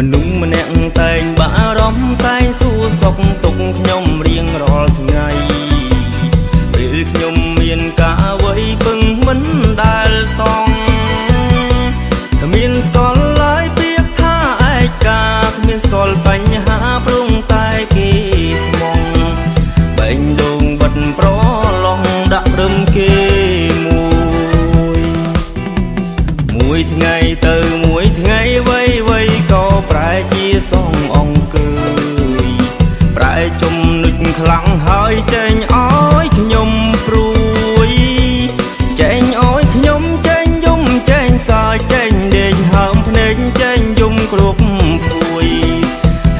មនុស្សម្នាក់តែងបារម្ភតែងសួរសុខទុក្ខខ្ញុំរៀងរាល់ថ្ងៃពេលខ្ញុំមានការអ្វីពឹងមិនដែលតង់គ្មានស្គាល់ឡើយពាក្យថាឯកាគ្មានស្គាល់បញ្ហាព្រមតែគេស្មងបែងដងបិទប្រឡងដាក់រឹមគេមួយថ្ងៃទៅមួយថ្ងៃវ័យក៏ប្រែជាសងអង្គើយប្រែចំណុចខ្លាំងហើយចេញអោយខ្ញុំព្រួយចេញអោយខ្ញុំចេញយំចេញសើចចេញដេកហើមភ្នែកចេញយំគ្រប់ពួយ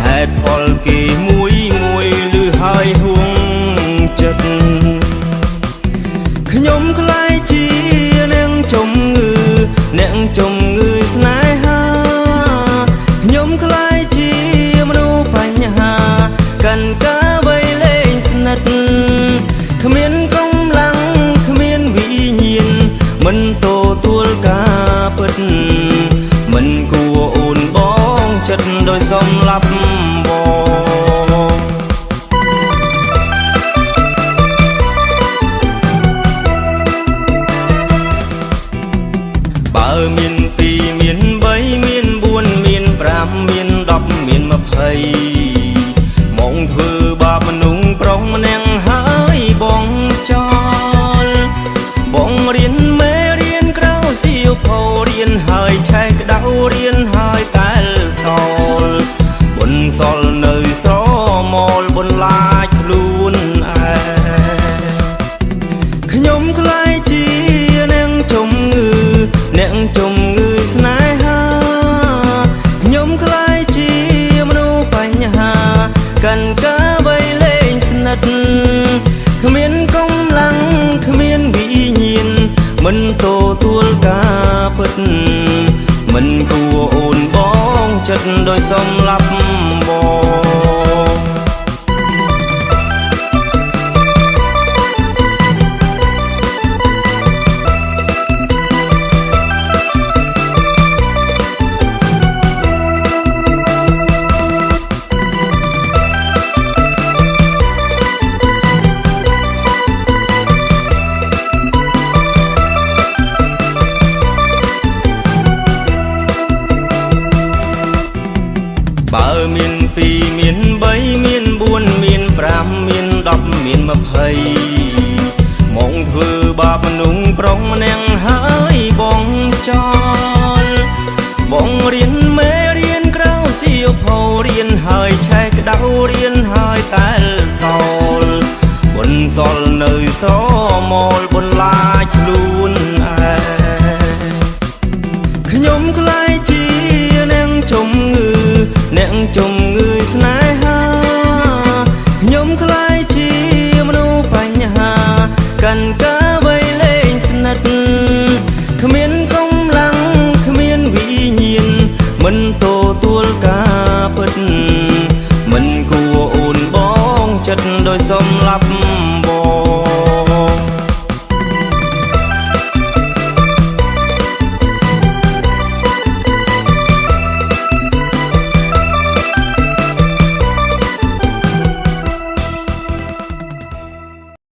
ហេតុផលគេមួយលឺហើយហួងចិត្តខ្ញុំខ្លាយជានឹងជំងឺអ្នកជំងឺស្នេហាខ្ញុំខ្លាយជាមនុស្សបញ្ហាកាន់ការវ័យលេងស្និទ្ធគ្មានកម្លាំងគ្មានវិញ្ញាណមិនទទួលការពិតមិនគួរអូនបងចិត្តដោយសំឡាប់បងបើមានពីរមានបីមានបួនមានប្រាំមាន10មាន20មកធ្វើបាបមនុស្សប្រុសម្នាក់ហើយបងចោលបងរៀនមេរៀនក្រៅសៀវភៅរៀនហើយឆែកក្តៅរៀនហើយតែលតលបុណ្យសលនៅស្រមោលបុណ្យឡាចខ្លួនឯងខ្ញុំខ្លាយជាអ្នកជំងឺអ្នកជំងឺស្នេហាខ្ញុំខ្លាយជាមនុស្សបញ្ហាកាន់ការវ័យលេងស្និទ្ធគ្មានកម្លាំងគ្មានវិញ្ញាណមិនទទួលការពិតមិនគួរអូនបងចិត្តដោយសំឡាប់បងបើមានពីរមានបីមានបួនមានប្រាំមាន10មាន20មកធ្វើបាបមនុស្សប្រុសម្នាក់ហើយបងចោលបងរៀនមេរៀនក្រៅសៀវភៅរៀនហើយឆែកក្តៅរៀនហើយតែលតលបុណ្យសលនៅស្រមោលបុណ្យឡាចខ្លួនឯងខ្ញុំខ្លាយជាអ្នកជំងឺអ្នកជំងឺស្នេហាខ្ញុំខ្លាយជាមនុស្សបញ្ហាកាន់ការវ័យលេងស្និទ្ធគ្មានកម្លាំងគ្មានវិញ្ញាណមិនទទួលការពិតមិនគួរអូនបងចិត្តដោយសំឡាប់